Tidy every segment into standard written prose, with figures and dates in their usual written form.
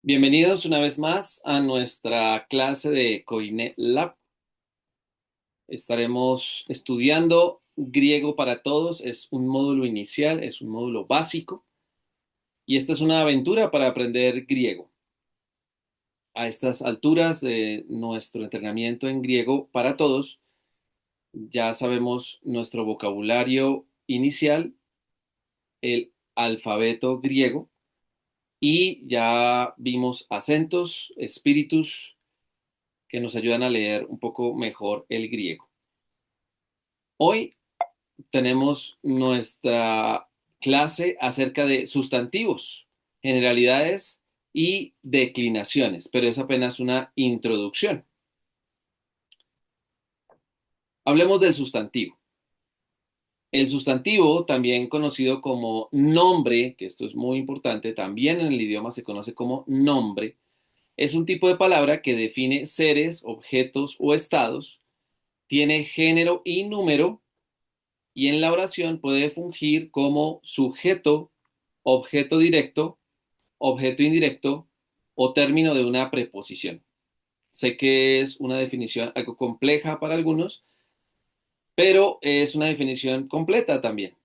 Bienvenidos una vez más a nuestra clase de Coine Lab. Estaremos estudiando griego para todos. Es un módulo inicial, es un módulo básico y esta es una aventura para aprender griego. A estas alturas de nuestro entrenamiento en griego para todos, ya sabemos nuestro vocabulario inicial, el alfabeto griego, y ya vimos acentos, espíritus que nos ayudan a leer un poco mejor el griego. Hoy tenemos nuestra clase acerca de sustantivos, generalidades y declinaciones, pero es apenas una introducción. Hablemos del sustantivo. El sustantivo, también conocido como nombre, que esto es muy importante, también en el idioma se conoce como nombre, es un tipo de palabra que define seres, objetos o estados, tiene género y número, y en la oración puede fungir como sujeto, objeto directo, objeto indirecto o término de una preposición. Sé que es una definición algo compleja para algunos, pero es una definición completa también.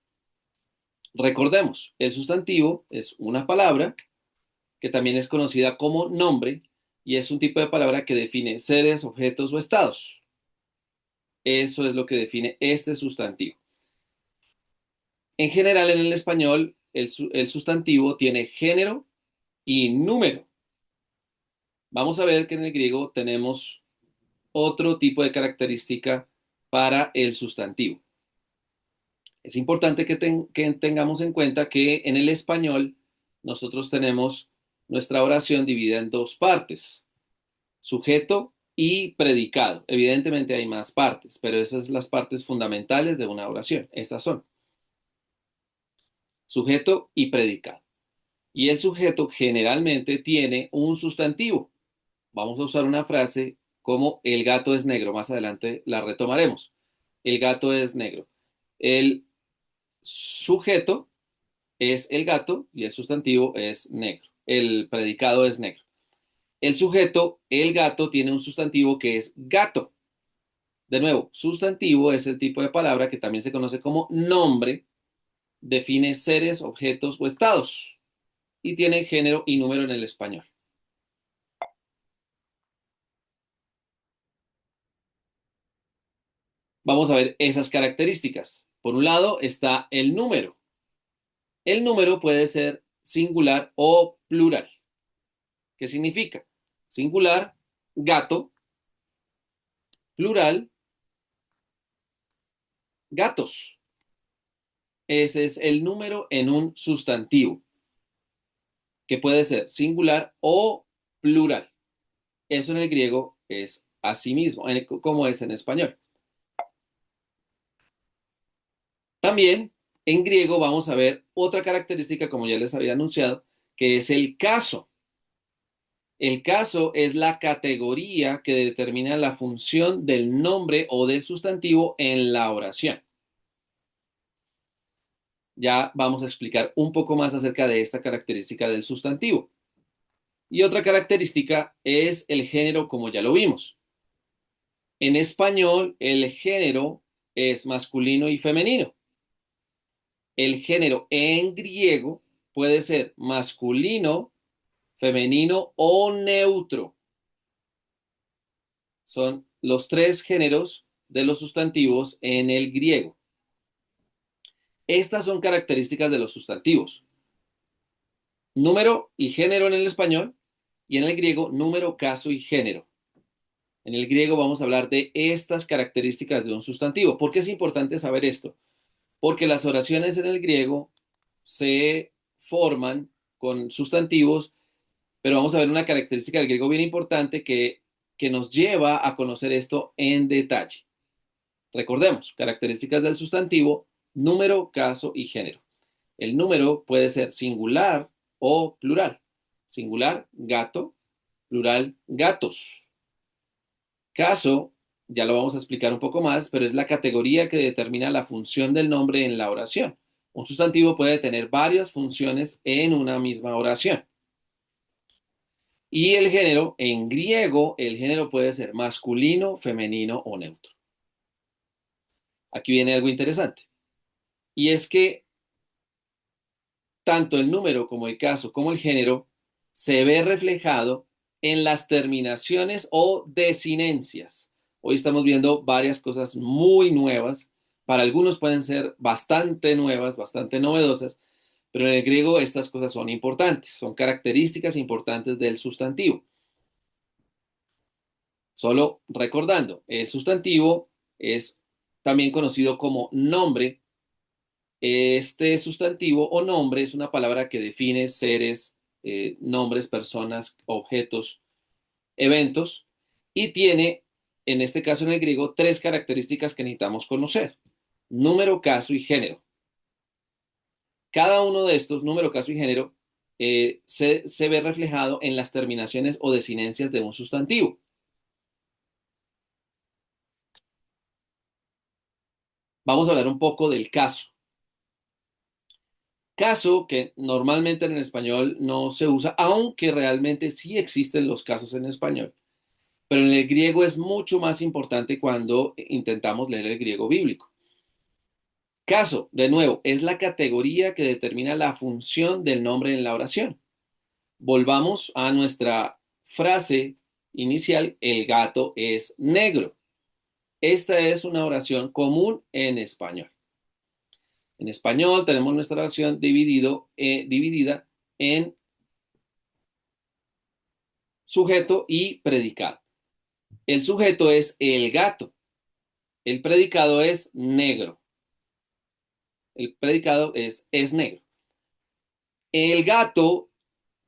Recordemos, el sustantivo es una palabra que también es conocida como nombre y es un tipo de palabra que define seres, objetos o estados. Eso es lo que define este sustantivo. En general, en el español, el sustantivo tiene género y número. Vamos a ver que en el griego tenemos otro tipo de característica para el sustantivo. Es importante que tengamos en cuenta que en el español nosotros tenemos nuestra oración dividida en dos partes, sujeto y predicado. Evidentemente hay más partes, pero esas son las partes fundamentales de una oración. Esas son sujeto y predicado. Y el sujeto generalmente tiene un sustantivo. Vamos a usar una frase como el gato es negro. Más adelante la retomaremos. El gato es negro. El sujeto es el gato y el sustantivo es negro. El predicado es negro. El sujeto, el gato, tiene un sustantivo que es gato. De nuevo, sustantivo es el tipo de palabra que también se conoce como nombre, define seres, objetos o estados y tiene género y número en el español. Vamos a ver esas características. Por un lado está el número. El número puede ser singular o plural. ¿Qué significa? Singular, gato; plural, gatos. Ese es el número en un sustantivo, que puede ser singular o plural. Eso en el griego es así mismo, como es en español. También en griego vamos a ver otra característica, como ya les había anunciado, que es el caso. El caso es la categoría que determina la función del nombre o del sustantivo en la oración. Ya vamos a explicar un poco más acerca de esta característica del sustantivo. Y otra característica es el género, como ya lo vimos. En español, el género es masculino y femenino. El género en griego puede ser masculino, femenino o neutro. Son los tres géneros de los sustantivos en el griego. Estas son características de los sustantivos. Número y género en el español y en el griego número, caso y género. En el griego vamos a hablar de estas características de un sustantivo. ¿Por qué es importante saber esto? Porque las oraciones en el griego se forman con sustantivos, pero vamos a ver una característica del griego bien importante que nos lleva a conocer esto en detalle. Recordemos, características del sustantivo, número, caso y género. El número puede ser singular o plural. Singular, gato; plural, gatos. Caso, ya lo vamos a explicar un poco más, pero es la categoría que determina la función del nombre en la oración. Un sustantivo puede tener varias funciones en una misma oración. Y el género, en griego, el género puede ser masculino, femenino o neutro. Aquí viene algo interesante. Y es que tanto el número como el caso como el género se ve reflejado en las terminaciones o desinencias. Hoy estamos viendo varias cosas muy nuevas. Para algunos pueden ser bastante nuevas, bastante novedosas, pero en el griego estas cosas son importantes, son características importantes del sustantivo. Solo recordando, el sustantivo es también conocido como nombre. Este sustantivo o nombre es una palabra que define seres, nombres, personas, objetos, eventos, y tiene, en este caso en el griego, tres características que necesitamos conocer: número, caso y género. Cada uno de estos, número, caso y género, se ve reflejado en las terminaciones o desinencias de un sustantivo. Vamos a hablar un poco del caso. Caso que normalmente en el español no se usa, aunque realmente sí existen los casos en español. Pero en el griego es mucho más importante cuando intentamos leer el griego bíblico. Caso, de nuevo, es la categoría que determina la función del nombre en la oración. Volvamos a nuestra frase inicial: el gato es negro. Esta es una oración común en español. En español tenemos nuestra oración dividida en sujeto y predicado. El sujeto es el gato. El predicado es negro. El predicado es negro. El gato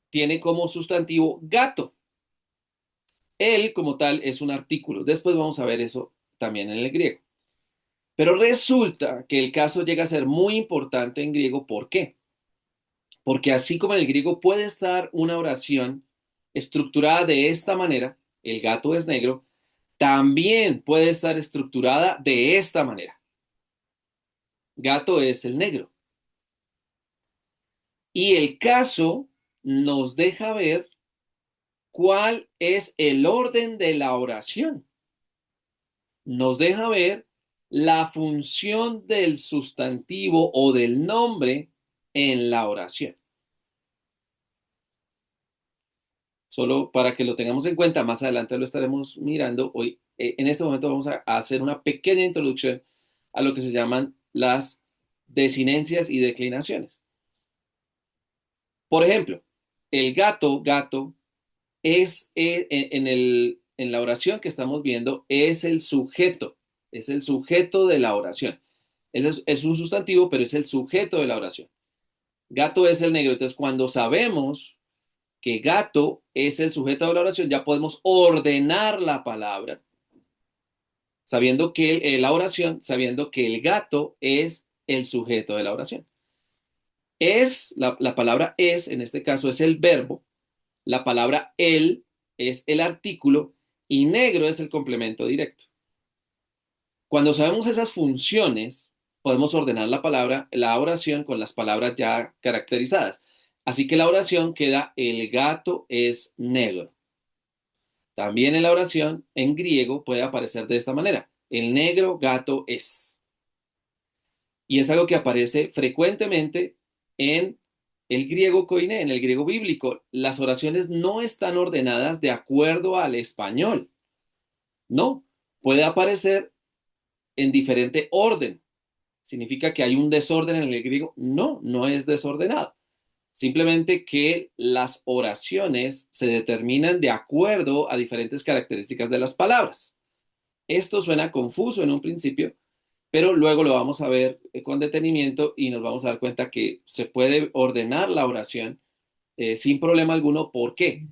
tiene como sustantivo gato. Él como tal es un artículo. Después vamos a ver eso también en el griego. Pero resulta que el caso llega a ser muy importante en griego. ¿Por qué? Porque así como en el griego puede estar una oración estructurada de esta manera: el gato es negro, también puede estar estructurada de esta manera: gato es el negro. Y el caso nos deja ver cuál es el orden de la oración. Nos deja ver la función del sustantivo o del nombre en la oración. Solo para que lo tengamos en cuenta, más adelante lo estaremos mirando. Hoy, en este momento vamos a hacer una pequeña introducción a lo que se llaman las desinencias y declinaciones. Por ejemplo, el gato, gato, en la oración que estamos viendo, es el sujeto de la oración. Es un sustantivo, pero es el sujeto de la oración. Gato es el negro. Entonces, cuando sabemos que gato es el sujeto de la oración, ya podemos ordenar la palabra, sabiendo que sabiendo que el gato es el sujeto de la oración. La palabra es, en este caso, es el verbo. La palabra el es el artículo y negro es el complemento directo. Cuando sabemos esas funciones, podemos ordenar la oración con las palabras ya caracterizadas. Así que la oración queda: el gato es negro. También en la oración en griego puede aparecer de esta manera: el negro gato es. Y es algo que aparece frecuentemente en el griego koiné, en el griego bíblico. Las oraciones no están ordenadas de acuerdo al español. No, puede aparecer en diferente orden. ¿Significa que hay un desorden en el griego? No, no es desordenado. Simplemente que las oraciones se determinan de acuerdo a diferentes características de las palabras. Esto suena confuso en un principio, pero luego lo vamos a ver con detenimiento y nos vamos a dar cuenta que se puede ordenar la oración sin problema alguno. ¿Por qué?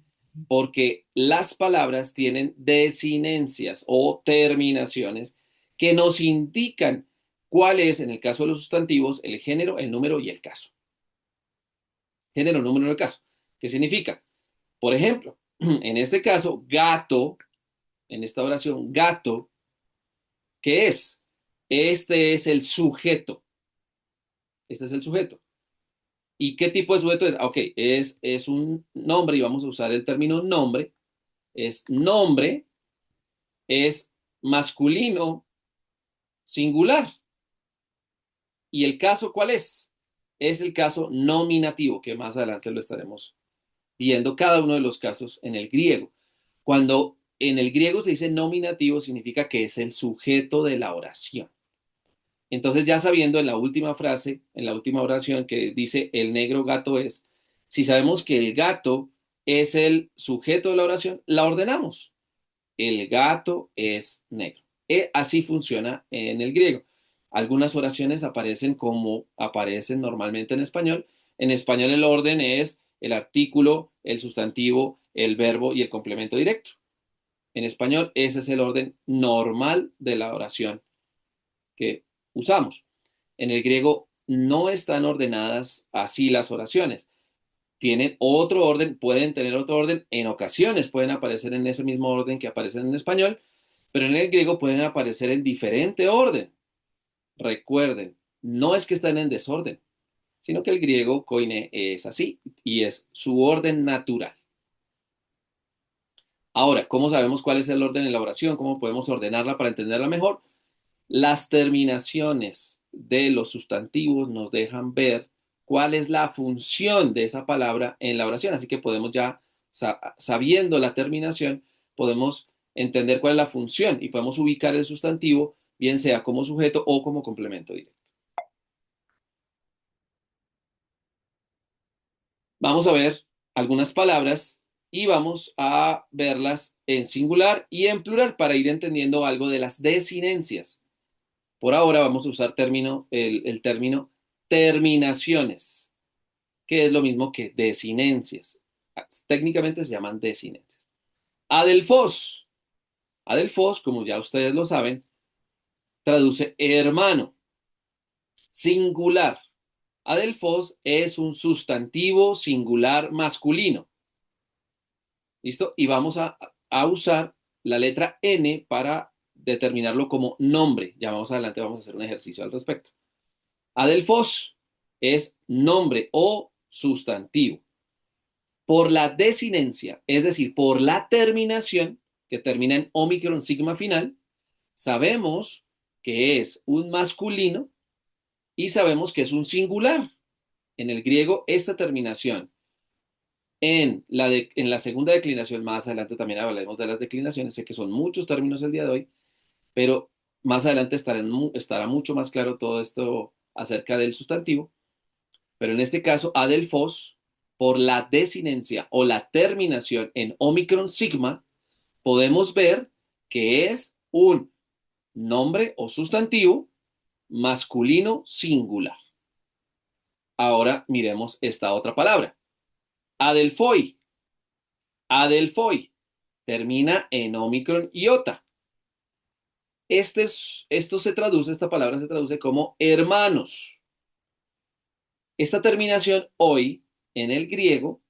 Porque las palabras tienen desinencias o terminaciones que nos indican cuál es, en el caso de los sustantivos, el género, el número y el caso. Género, número y el caso. ¿Qué significa? Por ejemplo, en este caso, gato, en esta oración, gato, ¿qué es? Este es el sujeto. Este es el sujeto. ¿Y qué tipo de sujeto es? Ok, es un nombre y vamos a usar el término nombre. Es nombre, es masculino singular. ¿Y el caso cuál es? Es el caso nominativo, que más adelante lo estaremos viendo cada uno de los casos en el griego. Cuando en el griego se dice nominativo, significa que es el sujeto de la oración. Entonces, ya sabiendo en la última frase, en la última oración que dice el negro gato es, si sabemos que el gato es el sujeto de la oración, la ordenamos. El gato es negro. Así funciona en el griego. Algunas oraciones aparecen como aparecen normalmente en español. En español el orden es el artículo, el sustantivo, el verbo y el complemento directo. En español ese es el orden normal de la oración que usamos. En el griego no están ordenadas así las oraciones. Tienen otro orden, pueden tener otro orden, en ocasiones pueden aparecer en ese mismo orden que aparecen en español, pero en el griego pueden aparecer en diferente orden. Recuerden, no es que estén en desorden, sino que el griego koine es así y es su orden natural. Ahora, ¿cómo sabemos cuál es el orden en la oración? ¿Cómo podemos ordenarla para entenderla mejor? Las terminaciones de los sustantivos nos dejan ver cuál es la función de esa palabra en la oración. Así que podemos ya, sabiendo la terminación, podemos entender cuál es la función y podemos ubicar el sustantivo, bien sea como sujeto o como complemento directo. Vamos a ver algunas palabras y vamos a verlas en singular y en plural para ir entendiendo algo de las desinencias. Por ahora vamos a usar el término terminaciones, que es lo mismo que desinencias. Técnicamente se llaman desinencias. Adelfos. Adelfos, como ya ustedes lo saben, traduce hermano. Singular. Adelfos es un sustantivo singular masculino. ¿Listo? Y vamos a usar la letra N para determinarlo como nombre. Ya más adelante vamos a hacer un ejercicio al respecto. Adelfos es nombre o sustantivo. Por la desinencia, es decir, por la terminación, que termina en omicron sigma final, sabemos que es un masculino y sabemos que es un singular. En el griego, esta terminación en la segunda declinación, más adelante también hablaremos de las declinaciones, sé que son muchos términos el día de hoy, pero más adelante estará mucho más claro todo esto acerca del sustantivo. Pero en este caso, adelfos, por la desinencia o la terminación en omicron sigma, podemos ver que es un nombre o sustantivo masculino singular. Ahora miremos esta otra palabra. Adelfoi. Adelfoi. Termina en omicron iota. Esta palabra se traduce como hermanos. Esta terminación hoy en el griego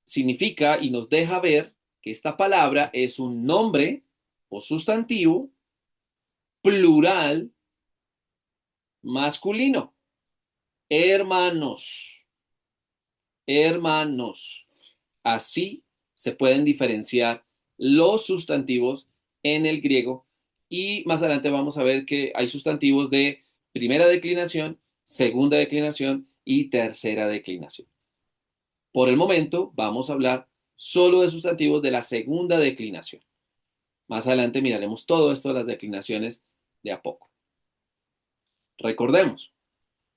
significa y nos deja ver que esta palabra es un nombre o sustantivo plural masculino. Hermanos, hermanos. Así se pueden diferenciar los sustantivos en el griego y más adelante vamos a ver que hay sustantivos de primera declinación, segunda declinación y tercera declinación. Por el momento vamos a hablar solo de sustantivos de la segunda declinación. Más adelante miraremos todo esto de las declinaciones de a poco. Recordemos,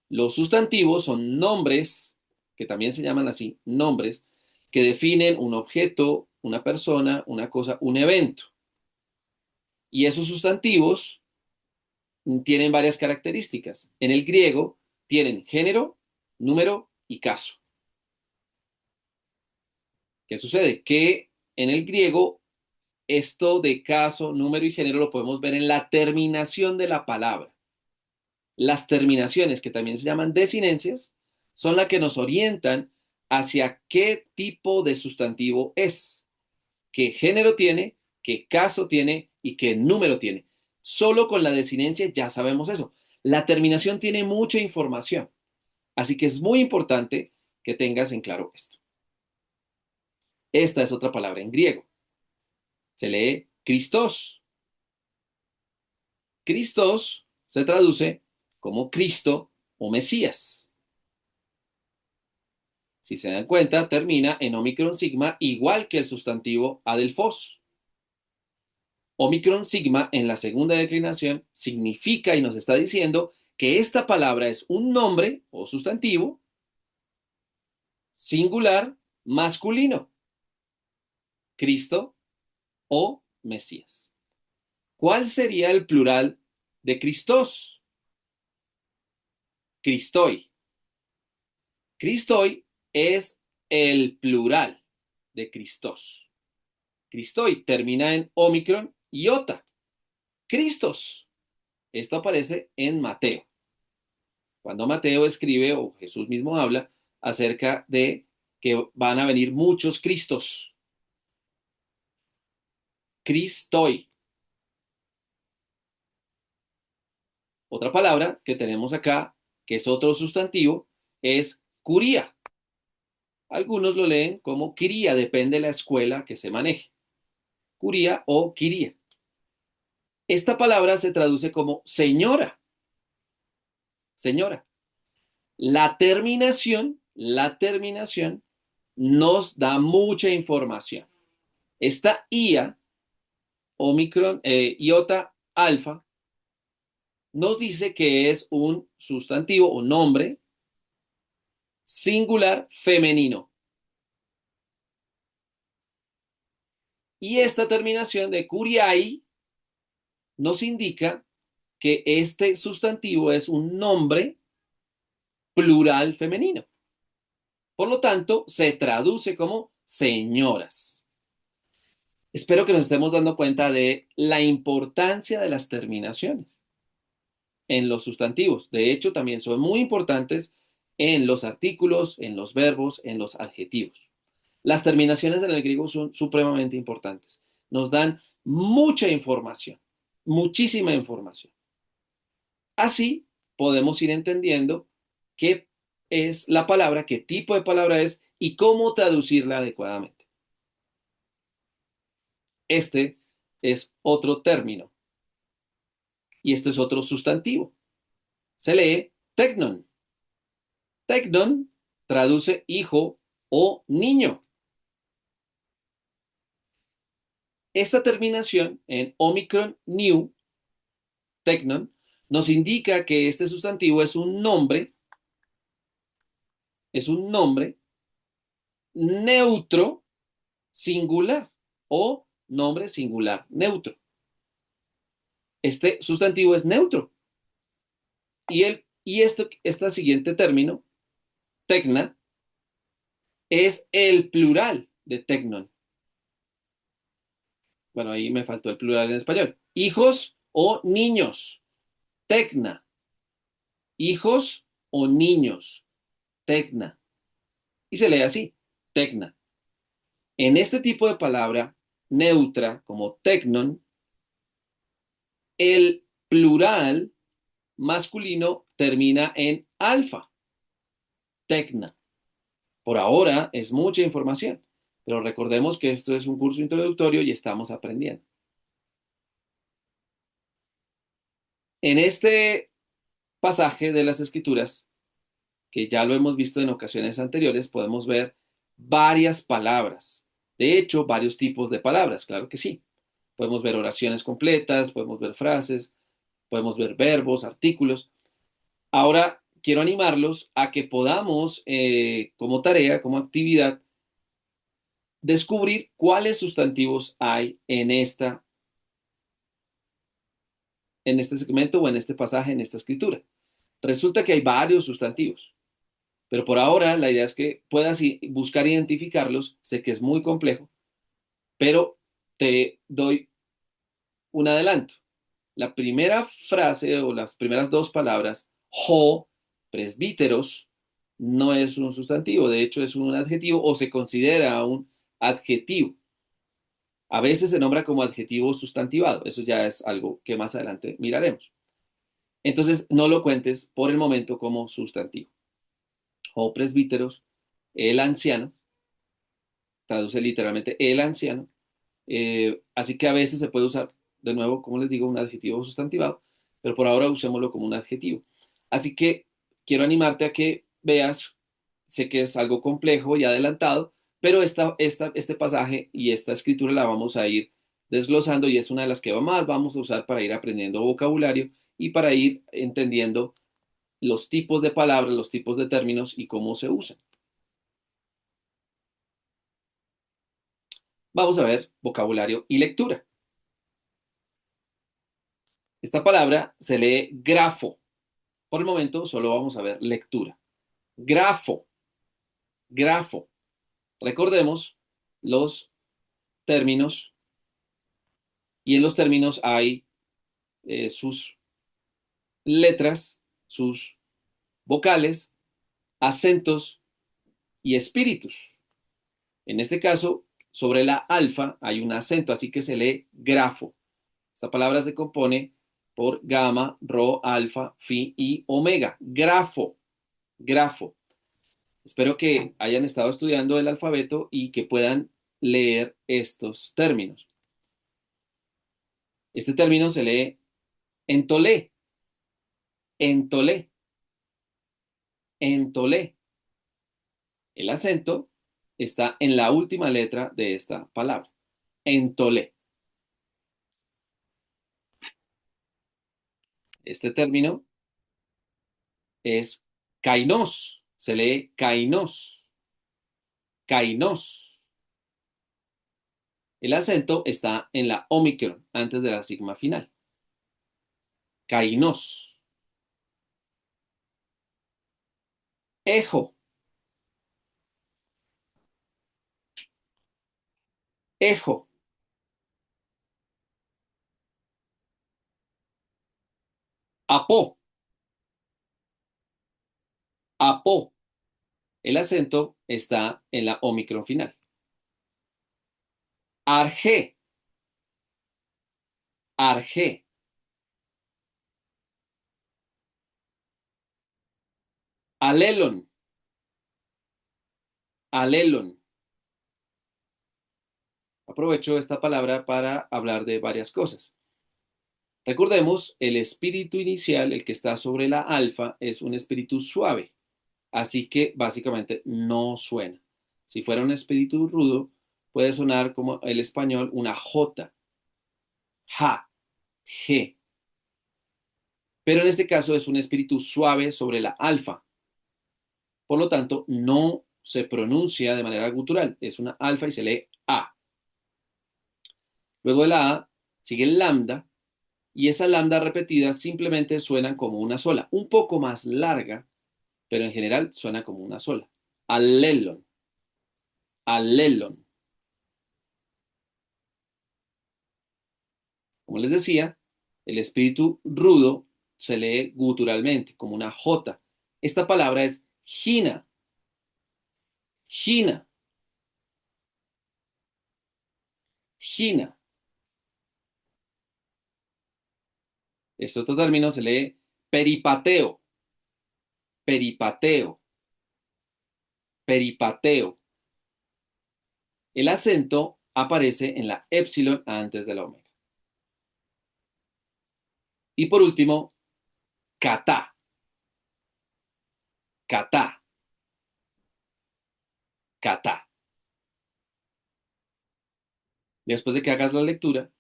los sustantivos son nombres, que también se llaman así, nombres, que definen un objeto, una persona, una cosa, un evento. Y esos sustantivos tienen varias características. En el griego tienen género, número y caso. ¿Qué sucede? Que en el griego esto de caso, número y género lo podemos ver en la terminación de la palabra. Las terminaciones, que también se llaman desinencias, son las que nos orientan hacia qué tipo de sustantivo es, qué género tiene, qué caso tiene y qué número tiene. Solo con la desinencia ya sabemos eso. La terminación tiene mucha información. Así que es muy importante que tengas en claro esto. Esta es otra palabra en griego. Se lee Christos. Christos se traduce como Cristo o Mesías. Si se dan cuenta, termina en Omicron sigma, igual que el sustantivo adelphos. Omicron sigma en la segunda declinación significa y nos está diciendo que esta palabra es un nombre o sustantivo singular masculino, Cristo o Mesías. ¿Cuál sería el plural de Christos? Christoi. Christoi es el plural de Christos. Christoi termina en Omicron iota. Cristos. Esto aparece en Mateo. Cuando Mateo escribe, o Jesús mismo habla, acerca de que van a venir muchos Cristos. Cristoi. Otra palabra que tenemos acá, que es otro sustantivo, es curía. Algunos lo leen como quiría, depende de la escuela que se maneje. Curía o quiría. Esta palabra se traduce como señora. Señora. La terminación nos da mucha información. Esta IA, Omicron, iota alfa, nos dice que es un sustantivo o nombre singular femenino. Y esta terminación de curiai nos indica que este sustantivo es un nombre plural femenino. Por lo tanto, se traduce como señoras. Espero que nos estemos dando cuenta de la importancia de las terminaciones en los sustantivos. De hecho, también son muy importantes en los artículos, en los verbos, en los adjetivos. Las terminaciones en el griego son supremamente importantes. Nos dan mucha información, muchísima información. Así podemos ir entendiendo qué es la palabra, qué tipo de palabra es y cómo traducirla adecuadamente. Este es otro término y este es otro sustantivo. Se lee teknon. Teknon traduce hijo o niño. Esta terminación en Omicron new, teknon, nos indica que este sustantivo es un nombre neutro singular o nombre singular neutro. Este sustantivo es neutro. Y este siguiente término, tecna, es el plural de tecnon. Bueno, ahí me faltó el plural en español. Hijos o niños. Tecna. Hijos o niños. Tecna. Y se lee así, tecna. En este tipo de palabra neutra, como tecnon, el plural masculino termina en alfa. Tecna. Por ahora es mucha información, pero recordemos que esto es un curso introductorio y estamos aprendiendo. En este pasaje de las Escrituras, que ya lo hemos visto en ocasiones anteriores, podemos ver varias palabras. De hecho, varios tipos de palabras, claro que sí. Podemos ver oraciones completas, podemos ver frases, podemos ver verbos, artículos. Ahora quiero animarlos a que podamos, como tarea, como actividad, descubrir cuáles sustantivos hay en este segmento o en este pasaje, en esta escritura. Resulta que hay varios sustantivos, pero por ahora la idea es que puedas buscar identificarlos. Sé que es muy complejo, pero te doy un adelanto. La primera frase o las primeras dos palabras, ho, presbíteros, no es un sustantivo, de hecho es un adjetivo o se considera un adjetivo. A veces se nombra como adjetivo sustantivado, eso ya es algo que más adelante miraremos. Entonces, no lo cuentes por el momento como sustantivo. o presbíteros, el anciano, traduce literalmente el anciano, así que a veces se puede usar, de nuevo, como les digo, un adjetivo sustantivado, pero por ahora usémoslo como un adjetivo. Así que quiero animarte a que veas, sé que es algo complejo y adelantado, pero este pasaje y esta escritura la vamos a ir desglosando y es una de las que más vamos a usar para ir aprendiendo vocabulario y para ir entendiendo los tipos de palabras, los tipos de términos y cómo se usan. Vamos a ver vocabulario y lectura. Esta palabra se lee grafo. Por el momento solo vamos a ver lectura. Grafo, grafo. Recordemos los términos y en los términos hay sus letras, sus vocales, acentos y espíritus. En este caso, sobre la alfa hay un acento, así que se lee grafo. Esta palabra se compone por gamma, rho, alfa, phi y omega. Grafo, grafo. Espero que hayan estado estudiando el alfabeto y que puedan leer estos términos. Este término se lee entolé, entolé, entolé. El acento está en la última letra de esta palabra. Entolé. Este término es kainos. Se lee kainos, kainos. El acento está en la omicron antes de la sigma final. Kainos. Ejo, ejo. Apó, apó. El acento está en la omicron final. Arjé, arjé. Alelon, alelon. Aprovecho esta palabra para hablar de varias cosas. Recordemos, el espíritu inicial, el que está sobre la alfa, es un espíritu suave, así que básicamente no suena. Si fuera un espíritu rudo, puede sonar como el español una J, ja, G. Pero en este caso es un espíritu suave sobre la alfa. Por lo tanto, no se pronuncia de manera gutural. Es una alfa y se lee A. Luego de la A sigue el lambda y esa lambda repetida simplemente suenan como una sola, un poco más larga, pero en general suena como una sola. Alelon, alelon. Como les decía, el espíritu rudo se lee guturalmente, como una J. Esta palabra es gina, gina, gina. Este otro término se lee peripateo, peripateo, peripateo. El acento aparece en la épsilon antes de la omega. Y por último, kata, kata, kata. Después de que hagas la lectura,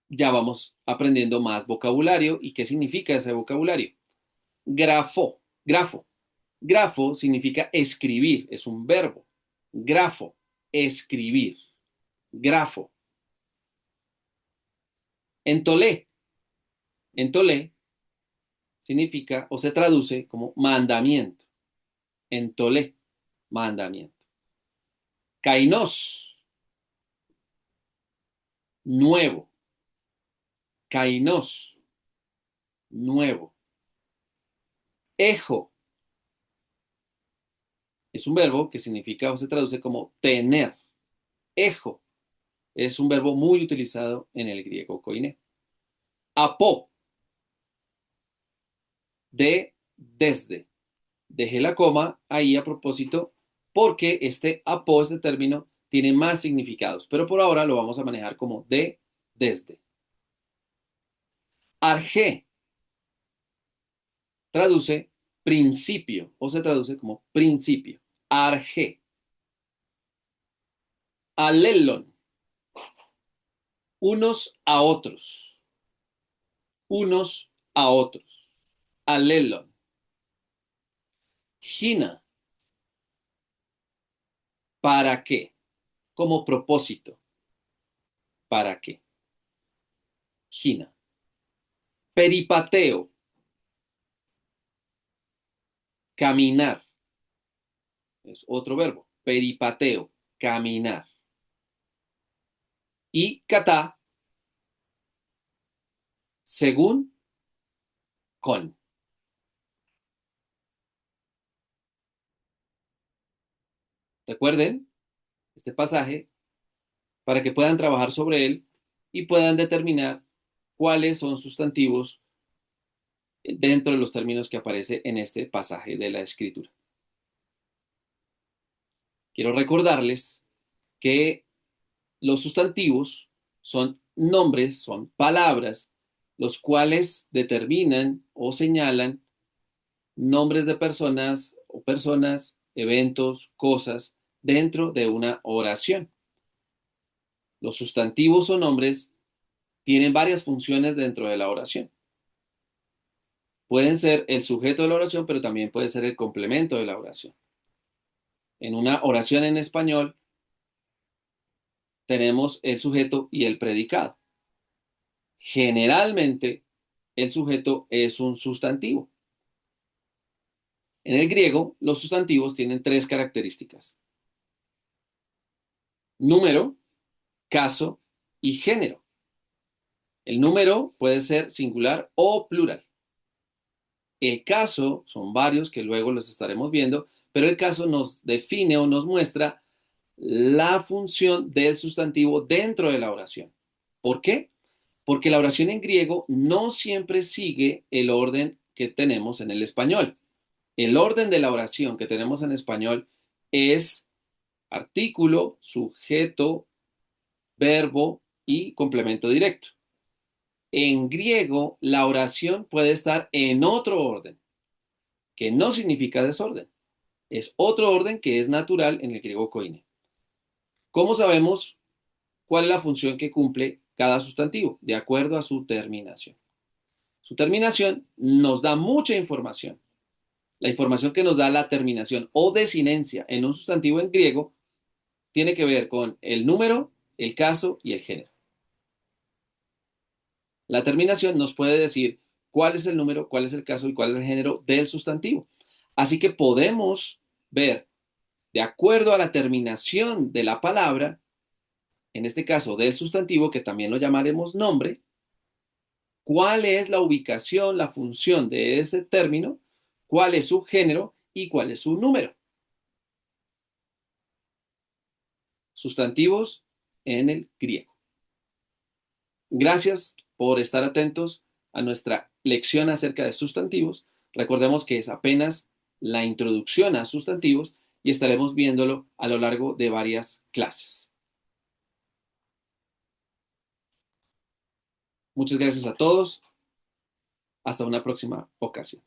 ya vamos aprendiendo más vocabulario y qué significa ese vocabulario. Grafo, grafo. Grafo significa escribir, es un verbo. Grafo, escribir. Grafo. Entolé, entolé significa o se traduce como mandamiento. Entolé, mandamiento. Kainos, nuevo. Kainos, nuevo. Ejo es un verbo que significa o se traduce como tener. Ejo es un verbo muy utilizado en el griego koiné. Apo, de, desde. Dejé la coma ahí a propósito porque este apo, este término, tiene más significados, pero por ahora lo vamos a manejar como de, desde. Arjé traduce principio o se traduce como principio. Arjé. Alelon, unos a otros. Unos a otros. Alelon. Gina, ¿para qué? Como propósito. ¿Para qué? Gina. Peripateo, caminar. Es otro verbo. Peripateo, caminar. Y kata, según, con. Recuerden este pasaje para que puedan trabajar sobre él y puedan determinar cuáles son sustantivos dentro de los términos que aparece en este pasaje de la escritura. Quiero recordarles que los sustantivos son nombres, son palabras, los cuales determinan o señalan nombres de personas o personas, eventos, cosas dentro de una oración. Los sustantivos o nombres tienen varias funciones dentro de la oración. Pueden ser el sujeto de la oración, pero también puede ser el complemento de la oración. En una oración en español tenemos el sujeto y el predicado. Generalmente el sujeto es un sustantivo. En el griego, los sustantivos tienen tres características: número, caso y género. El número puede ser singular o plural. El caso son varios que luego los estaremos viendo, pero el caso nos define o nos muestra la función del sustantivo dentro de la oración. ¿Por qué? Porque la oración en griego no siempre sigue el orden que tenemos en el español. El orden de la oración que tenemos en español es artículo, sujeto, verbo y complemento directo. En griego, la oración puede estar en otro orden, que no significa desorden. Es otro orden que es natural en el griego koine. ¿Cómo sabemos cuál es la función que cumple cada sustantivo? De acuerdo a su terminación. Su terminación nos da mucha información. La información que nos da la terminación o desinencia en un sustantivo en griego tiene que ver con el número, el caso y el género. La terminación nos puede decir cuál es el número, cuál es el caso y cuál es el género del sustantivo. Así que podemos ver, de acuerdo a la terminación de la palabra, en este caso del sustantivo, que también lo llamaremos nombre, cuál es la ubicación, la función de ese término, cuál es su género y cuál es su número. Sustantivos en el griego. Gracias por estar atentos a nuestra lección acerca de sustantivos. Recordemos que es apenas la introducción a sustantivos y estaremos viéndolo a lo largo de varias clases. Muchas gracias a todos. Hasta una próxima ocasión.